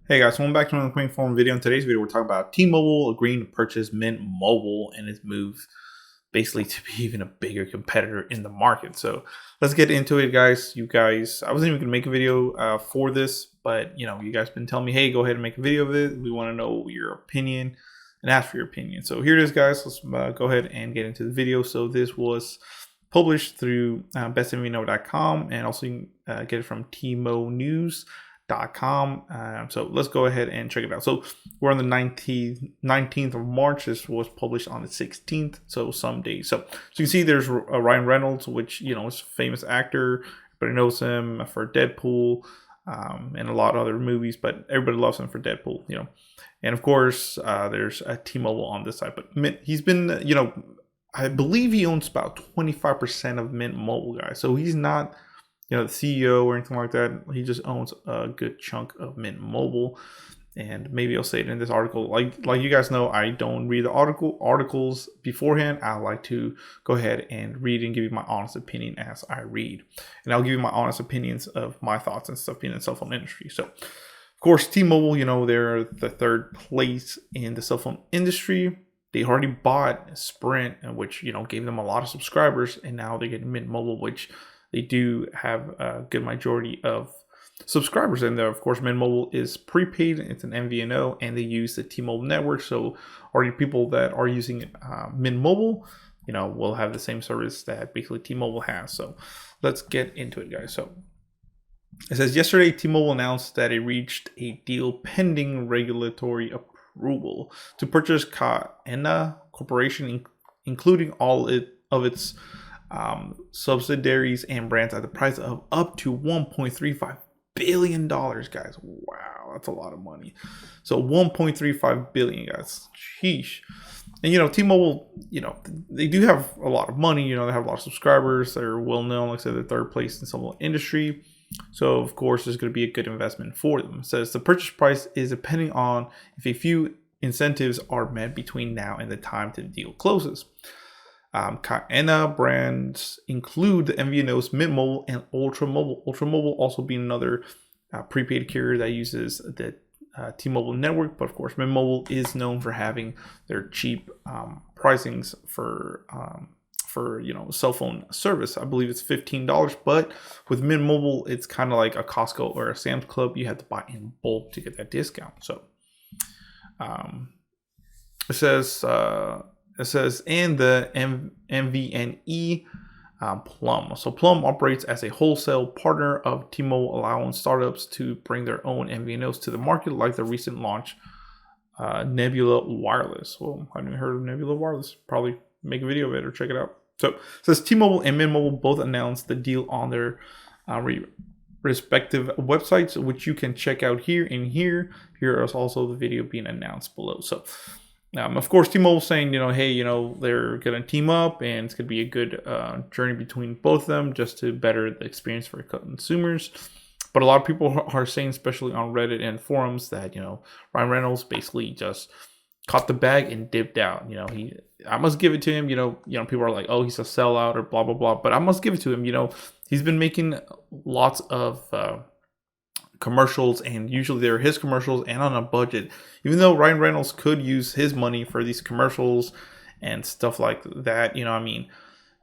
Hey guys, welcome back to another Queen Forum video. In today's video, we're talking about T-Mobile agreeing to purchase Mint Mobile and its move basically to be even a bigger competitor in the market. So let's get into it, guys. I wasn't even gonna make a video for this, but you guys been telling me, hey, go ahead and make a video of it. We want to know your opinion and ask for your opinion. So here it is, guys. Let's go ahead and get into the video. So this was published through bestmvno.com, and also you can get it from tmonews.com. So let's go ahead and check it out. So we're on the 19th of March. This was published on the 16th, so some days. So you can see there's Ryan Reynolds, which is a famous actor. Everybody knows him for Deadpool and a lot of other movies, but everybody loves him for Deadpool. And of course there's a T-Mobile on this side, but he's been I believe he owns about 25% of Mint Mobile, guys. So he's not the CEO or anything like that. He just owns a good chunk of Mint Mobile. And maybe I'll say it in this article. Like you guys know, I don't read the articles beforehand. I like to go ahead and read and give you my honest opinion as I read. And I'll give you my honest opinions of my thoughts and stuff in the cell phone industry. So, of course, T-Mobile, they're the third place in the cell phone industry. They already bought Sprint, which, gave them a lot of subscribers. And now they're getting Mint Mobile, which they do have a good majority of subscribers in there. Of course, Mint Mobile is prepaid. It's an MVNO, and they use the T-Mobile network. So already people that are using Mint Mobile, will have the same service that basically T-Mobile has. So let's get into it, guys. So it says, yesterday, T-Mobile announced that it reached a deal pending regulatory approval to purchase Kaena Corporation, including all of its subsidiaries and brands at the price of up to $1.35 billion, guys. Wow, that's a lot of money. So $1.35 billion, guys. Sheesh. And T-Mobile, they do have a lot of money. They have a lot of subscribers. They're well known. Like I said, they're third place in some industry. So of course, there's going to be a good investment for them. It says the purchase price is depending on if a few incentives are met between now and the time the deal closes. Kaena brands include the MVNOs Mint Mobile and Ultra Mobile. Ultra Mobile also being another prepaid carrier that uses the T-Mobile network, but of course Mint Mobile is known for having their cheap pricings for cell phone service. I believe it's $15, but with Mint Mobile it's kind of like a Costco or a Sam's Club. You have to buy in bulk to get that discount. So it says in the MVNE Plum. So Plum operates as a wholesale partner of T-Mobile, allowing startups to bring their own MVNOs to the market, like the recent launch Nebula Wireless. Well, I haven't heard of Nebula Wireless. Probably make a video of it or check it out. So it says T-Mobile and Mint Mobile both announced the deal on their respective websites, which you can check out here and here. Here is also the video being announced below. So of course, T-Mobile saying, hey, they're going to team up and it's going to be a good journey between both of them just to better the experience for consumers. But a lot of people are saying, especially on Reddit and forums, that, Ryan Reynolds basically just caught the bag and dipped out. I must give it to him. People are like, oh, he's a sellout or blah, blah, blah. But I must give it to him. He's been making lots of commercials, and usually they're his commercials and on a budget. Even though Ryan Reynolds could use his money for these commercials and stuff like that,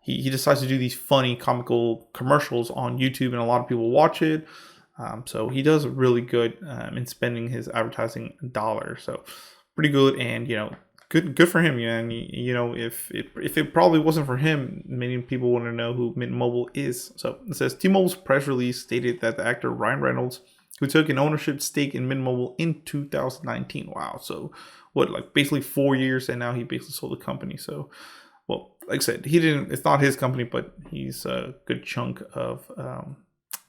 he decides to do these funny comical commercials on YouTube, and a lot of people watch it. So he does really good in spending his advertising dollars. So pretty good, and good for him. And if it probably wasn't for him, many people want to know who Mint Mobile is. So it says T-Mobile's press release stated that the actor Ryan Reynolds, who took an ownership stake in Mint Mobile in 2019. Wow. So basically 4 years, and now he basically sold the company. So, well, like I said, it's not his company, but he's a good chunk of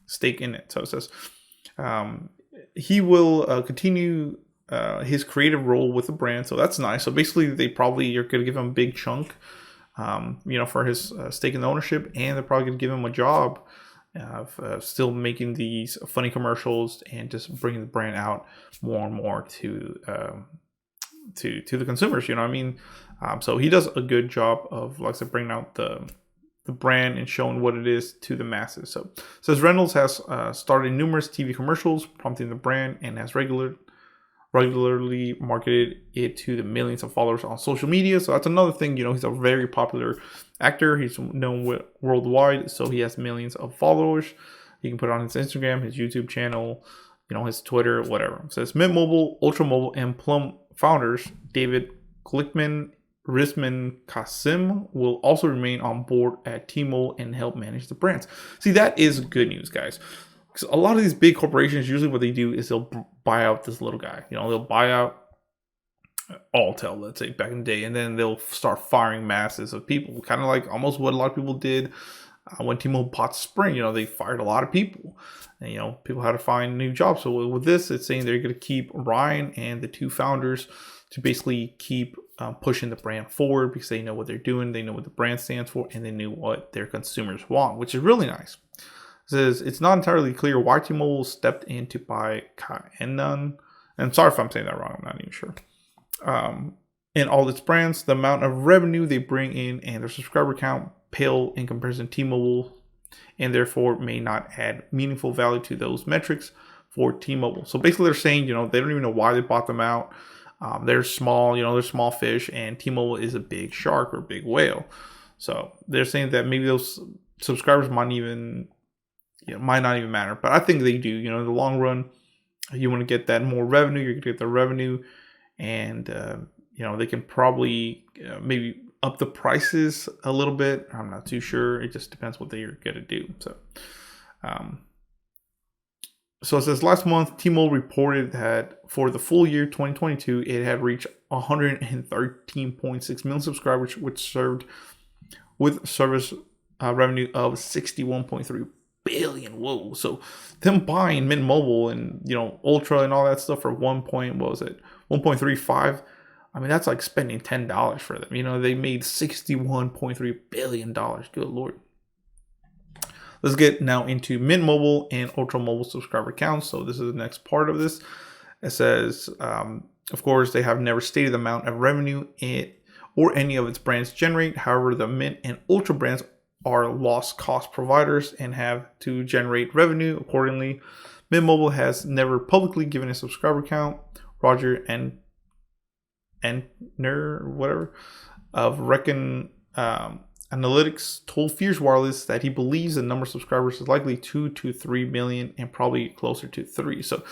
stake in it. So it says he will continue his creative role with the brand. So that's nice. So basically they probably are going to give him a big chunk, for his stake in the ownership, and they're probably going to give him a job of still making these funny commercials and just bringing the brand out more and more to the consumers. So he does a good job of, like I said, bringing out the brand and showing what it is to the masses. So it says Reynolds has started numerous TV commercials prompting the brand and has regularly marketed it to the millions of followers on social media. So that's another thing. He's a very popular actor. He's known worldwide, so he has millions of followers. You can put it on his Instagram, his YouTube channel, his Twitter, whatever. It says Mint Mobile, Ultra Mobile, and Plum founders David Glickman, Rizman Kasim will also remain on board at T-Mobile and help manage the brands. See, that is good news, guys. Because a lot of these big corporations, usually what they do is they'll buy out this little guy. They'll buy out Alltel, let's say, back in the day, and then they'll start firing masses of people. Kind of like almost what a lot of people did when T-Mobile bought Sprint. They fired a lot of people. And, people had to find new jobs. So with this, it's saying they're going to keep Ryan and the two founders to basically keep pushing the brand forward because they know what they're doing, they know what the brand stands for, and they know what their consumers want, which is really nice. It says it's not entirely clear why T-Mobile stepped in to buy Kainan. And sorry if I'm saying that wrong, I'm not even sure. In all its brands, the amount of revenue they bring in and their subscriber count pale in comparison to T-Mobile, and therefore may not add meaningful value to those metrics for T-Mobile. So basically they're saying, they don't even know why they bought them out. They're small, they're small fish, and T-Mobile is a big shark or big whale. So they're saying that maybe those subscribers might not even matter. But I think they do. In the long run, you want to get that more revenue. You're going to get the revenue, and they can probably maybe up the prices a little bit. I'm not too sure. It just depends what they're going to do. So it says last month, T-Mobile reported that for the full year 2022, it had reached 113.6 million subscribers, which served with service revenue of 61.3 billion. Whoa! So them buying Mint Mobile and Ultra and all that stuff for 1.35. I mean, that's like spending $10 for them. They made $61.3 billion. Good Lord. Let's get now into Mint Mobile and Ultra Mobile subscriber counts. So this is the next part of this. It says, of course, they have never stated the amount of revenue it or any of its brands generate. However, the Mint and Ultra brands are lost cost providers and have to generate revenue accordingly. Mint Mobile has never publicly given a subscriber count. Roger Entner, whatever, of Reckon Analytics told Fierce Wireless that he believes the number of subscribers is likely 2 to 3 million and probably closer to 3. So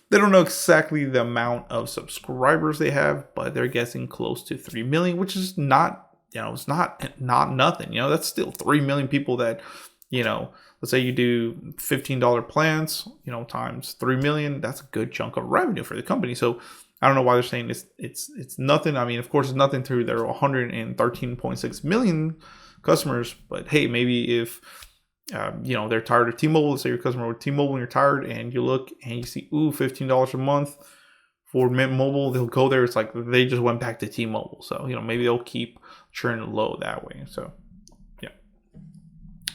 they don't know exactly the amount of subscribers they have, but they're guessing close to 3 million, which is not, it's not nothing. That's still 3 million people that, let's say you do $15 plans, times 3 million. That's a good chunk of revenue for the company. So I don't know why they're saying it's nothing. I mean, of course, it's nothing through their 113.6 million customers, but hey, maybe if they're tired of T-Mobile, let's say you're a customer with T-Mobile and you're tired, and you look and you see $15 a month for Mint Mobile, they'll go there. It's like they just went back to T-Mobile, so maybe they'll keep churn low that way. So yeah,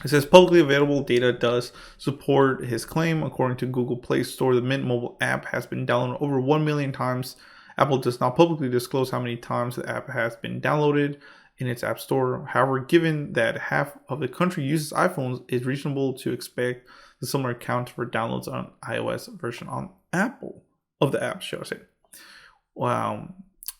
it says publicly available data does support his claim. According to Google Play Store, the Mint Mobile app has been downloaded over 1 million times. Apple does not publicly disclose how many times the app has been downloaded in its app store. However, given that half of the country uses iPhones, it's reasonable to expect the similar count for downloads on iOS version on Apple of the app, shall I say. Wow.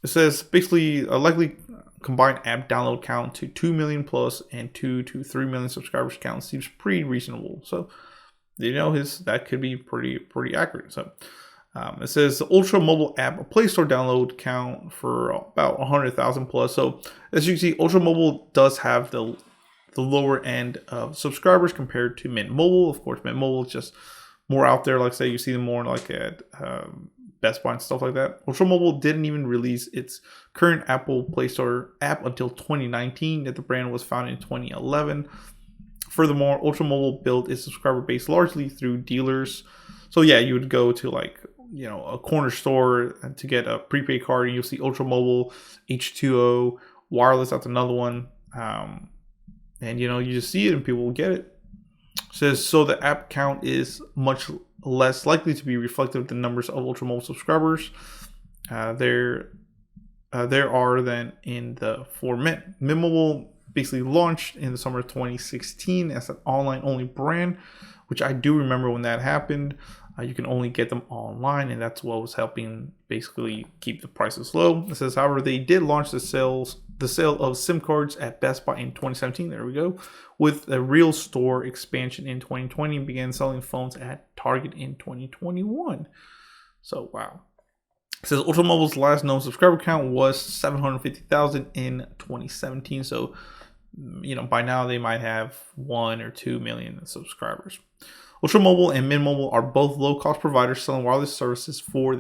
It says basically a likely combined app download count to 2 million plus and 2 to 3 million subscribers count seems pretty reasonable. So, that could be pretty accurate. So, it says the Ultra Mobile app Play Store download count for about 100,000 plus. So as you can see, Ultra Mobile does have the lower end of subscribers compared to Mint Mobile. Of course, Mint Mobile is just more out there. Like say you see them more like at Best Buy and stuff like that. Ultra Mobile didn't even release its current Apple Play Store app until 2019. That the brand was founded in 2011. Furthermore, Ultra Mobile built its subscriber base largely through dealers. So yeah, you would go to like a corner store to get a prepaid card, and you'll see Ultra Mobile, H2O, Wireless. That's another one. And you just see it and people will get it. It says so the app count is much less likely to be reflective of the numbers of Ultra Mobile subscribers there are than in the for Mint. Mint Mobile basically launched in the summer of 2016 as an online only brand, which I do remember when that happened. You can only get them online, and that's what was helping basically keep the prices low. It says, however, they did launch the sale of SIM cards at Best Buy in 2017. There we go, with a real store expansion in 2020, and began selling phones at Target in 2021. So wow. It says Ultra Mobile's last known subscriber count was 750,000 in 2017. So, by now they might have 1 or 2 million subscribers. Ultra Mobile and Mint Mobile are both low-cost providers selling wireless services for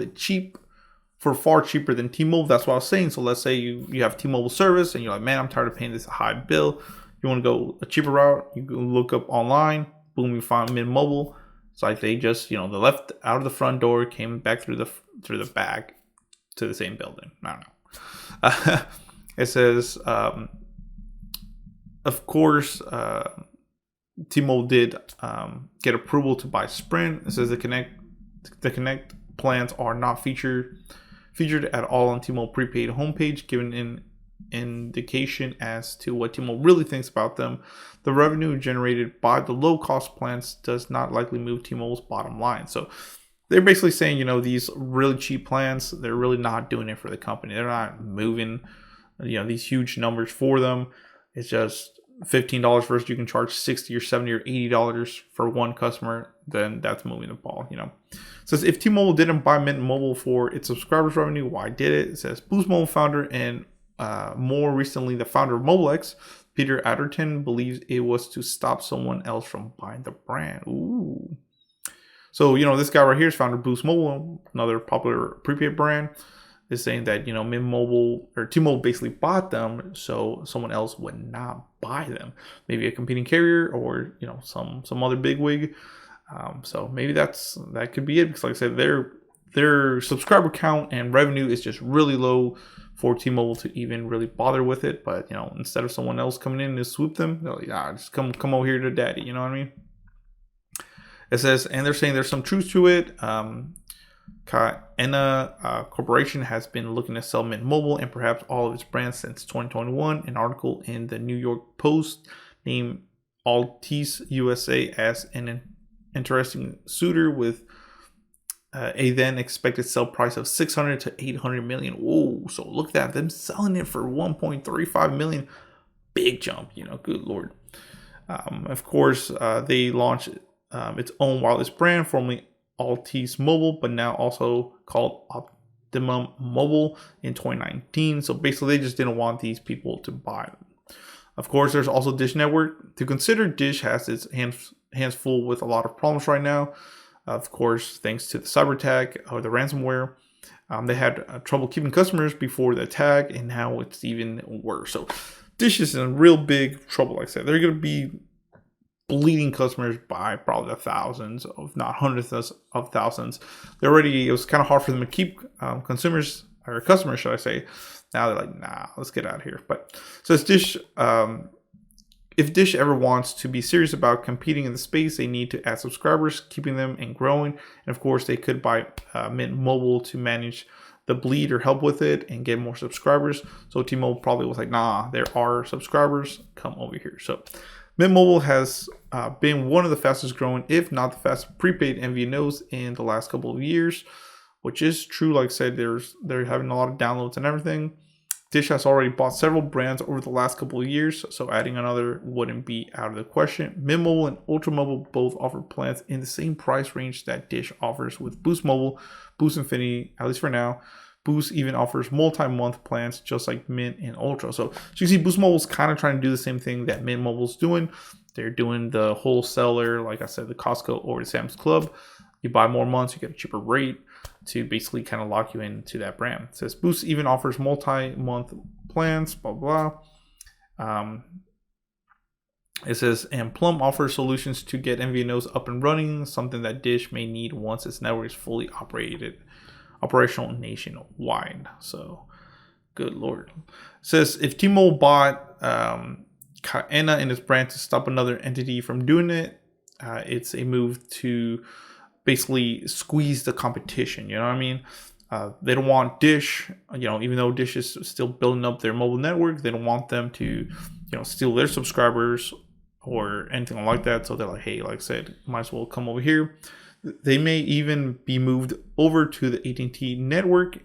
far cheaper than T-Mobile. That's what I was saying. So let's say you have T-Mobile service and you're like, man, I'm tired of paying this high bill. You want to go a cheaper route? You go look up online. Boom, you find Mint Mobile. It's like they just, they left out of the front door, came back through the back to the same building. I don't know. It says, of course, T-Mobile did get approval to buy Sprint. It says the Connect plans are not featured at all on T-Mobile prepaid homepage, giving an indication as to what T-Mobile really thinks about them. The revenue generated by the low-cost plans does not likely move T-Mobile's bottom line. So they're basically saying, these really cheap plans, they're really not doing it for the company. They're not moving, these huge numbers for them. It's just $15 versus you can charge $60 or $70 or $80 for one customer, then that's moving the ball. It says if T-Mobile didn't buy Mint Mobile for its subscribers revenue, why did it? It says Boost Mobile founder and more recently the founder of MobileX, Peter Adderton, believes it was to stop someone else from buying the brand. Ooh. So, this guy right here is founder of Boost Mobile, another popular prepaid brand, is saying that, Mint Mobile or T-Mobile basically bought them so someone else would not buy them. Maybe a competing carrier or, some other bigwig. So maybe that could be it, because like I said, their subscriber count and revenue is just really low for T-Mobile to even really bother with it. But, instead of someone else coming in to swoop them, they're like, just come over here to daddy. You know what I mean? It says, and they're saying there's some truth to it. Kaena Corporation has been looking to sell Mint Mobile and perhaps all of its brands since 2021. An article in the New York Post named Altice USA as an interesting suitor with a then expected sell price of 600 to 800 million. Whoa, so look at that, them selling it for 1.35 million. Big jump, good lord. Of course, they launched its own wireless brand, formerly Altice Mobile, but now also called Optimum Mobile in 2019. So basically, they just didn't want these people to buy them. Of course, there's also Dish Network to consider. Dish has its hands full with a lot of problems right now. Of course, thanks to the cyber attack or the ransomware, they had trouble keeping customers before the attack, and now it's even worse. So Dish is in real big trouble. Like I said, they're going to be bleeding customers by probably thousands, if not hundreds of thousands. It was kind of hard for them to keep customers, should I say. Now they're like, nah, let's get out of here. But so it's Dish. If Dish ever wants to be serious about competing in the space, they need to add subscribers, keeping them and growing. And of course, they could buy Mint Mobile to manage the bleed or help with it and get more subscribers. So T-Mobile probably was like, nah, there are subscribers, come over here. So Mint Mobile has been one of the fastest growing, if not the fastest prepaid MVNOs in the last couple of years, which is true. Like I said, they're having a lot of downloads and everything. Dish has already bought several brands over the last couple of years, so adding another wouldn't be out of the question. Mint Mobile and Ultra Mobile both offer plans in the same price range that Dish offers with Boost Mobile, Boost Infinity, at least for now. Boost even offers multi-month plans just like Mint and Ultra. So you see, Boost Mobile's kind of trying to do the same thing that Mint Mobile's doing. They're doing the wholesaler, like I said, the Costco or the Sam's Club. You buy more months, you get a cheaper rate to basically kind of lock you into that brand. It says Boost even offers multi-month plans, blah, blah. It says, and Plum offers solutions to get MVNOs up and running, something that Dish may need once its network is fully operational nationwide. So, good lord. It says, if T-Mobile bought Kaena and its brand to stop another entity from doing it, it's a move to basically squeeze the competition. You know what I mean? They don't want Dish, even though Dish is still building up their mobile network, they don't want them to, steal their subscribers or anything like that. So they're like, hey, like I said, might as well come over here. They may even be moved over to the AT&T network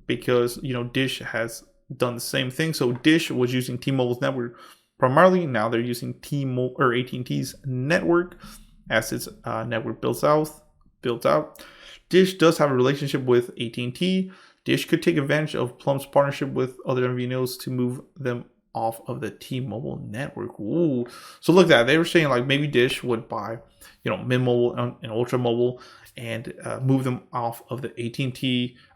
because Dish has done the same thing. So Dish was using T-Mobile's network primarily. Now they're using T-Mobile or AT&T's network as its network builds out. Dish does have a relationship with AT&T. Dish could take advantage of Plum's partnership with other MVNOs to move them off of the T-Mobile network. Ooh. So look at that. They were saying like maybe Dish would buy, Mint Mobile and Ultra Mobile and move them off of the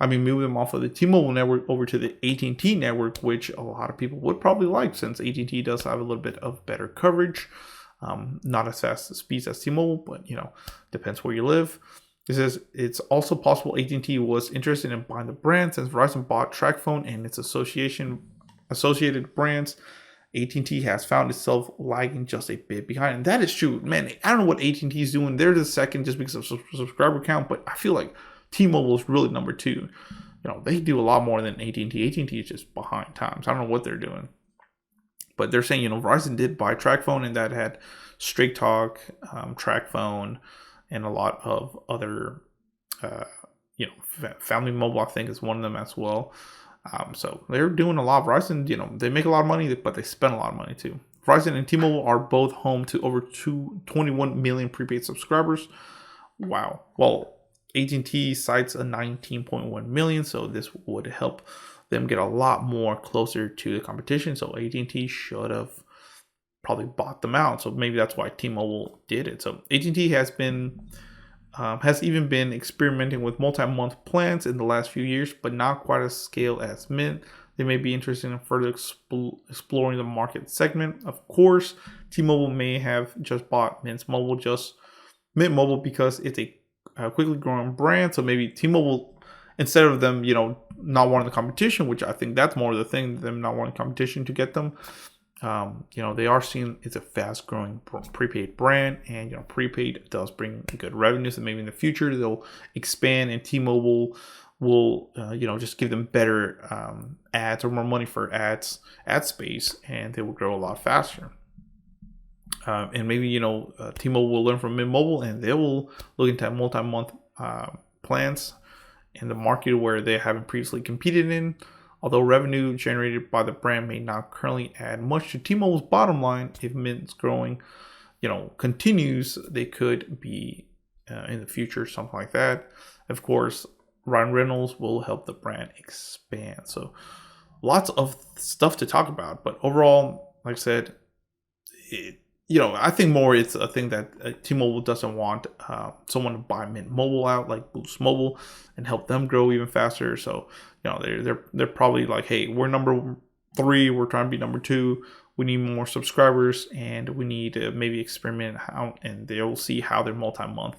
move them off of the T-Mobile network over to the AT&T network, which a lot of people would probably like since AT&T does have a little bit of better coverage. Not as fast as speeds as T-Mobile, but depends where you live. It says it's also possible AT&T was interested in buying the brand since Verizon bought TracFone and its associated brands. AT&T has found itself lagging just a bit behind, and that is true, man. I don't know what AT&T is doing. They're the second just because of subscriber count, but I feel like T-Mobile is really number two. They do a lot more than AT&T. AT&T is just behind times. I don't know what they're doing, but they're saying Verizon did buy TracFone, and that had Straight Talk, TracFone, and a lot of other, Family Mobile, I think, is one of them as well. So they're doing a lot. Verizon, they make a lot of money, but they spend a lot of money too. Verizon and T-Mobile are both home to over 21 million prepaid subscribers. Wow. Well, AT&T cites a 19.1 million, so this would help them get a lot more closer to the competition. So AT&T should have probably bought them out. So maybe that's why T-Mobile did it. So AT&T has even been experimenting with multi-month plans in the last few years, but not quite as scale as Mint. They may be interested in further exploring the market segment. Of course, T-Mobile may have just bought Mint Mobile because it's a quickly growing brand. So maybe T-Mobile, instead of them, not wanting the competition, which I think that's more of the thing, them not wanting competition to get them. They are seeing it's a fast growing prepaid brand, and prepaid does bring good revenue. So maybe in the future they'll expand, and T-Mobile will just give them better ads or more money for ad space, and they will grow a lot faster. And maybe T-Mobile will learn from Mint Mobile, and they will look into multi-month plans in the market where they haven't previously competed in. Although revenue generated by the brand may not currently add much to T-Mobile's bottom line, if Mint's growing, continues, they could be in the future, something like that. Of course, Ryan Reynolds will help the brand expand. So lots of stuff to talk about. But overall, like I said, I think more it's a thing that T-Mobile doesn't want someone to buy Mint Mobile out, like Boost Mobile, and help them grow even faster. So they're probably like, hey, we're number 3, we're trying to be number 2. We need more subscribers, and we need to maybe experiment how, and they'll see how their multi-month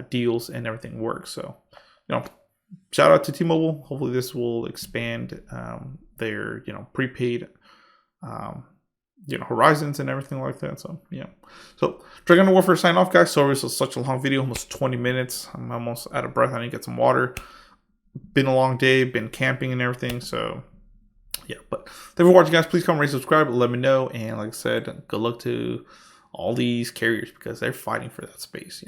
deals and everything works. So shout out to T-Mobile. Hopefully this will expand their prepaid horizons and everything like that. So so Dragon Warfare sign off, guys. Sorry this was such a long video, almost 20 minutes. I'm almost out of breath. I need to get some water. Been a long day, been camping and everything. So but thanks for watching, guys. Please comment, rate, subscribe, let me know. And like I said, good luck to all these carriers because they're fighting for that space.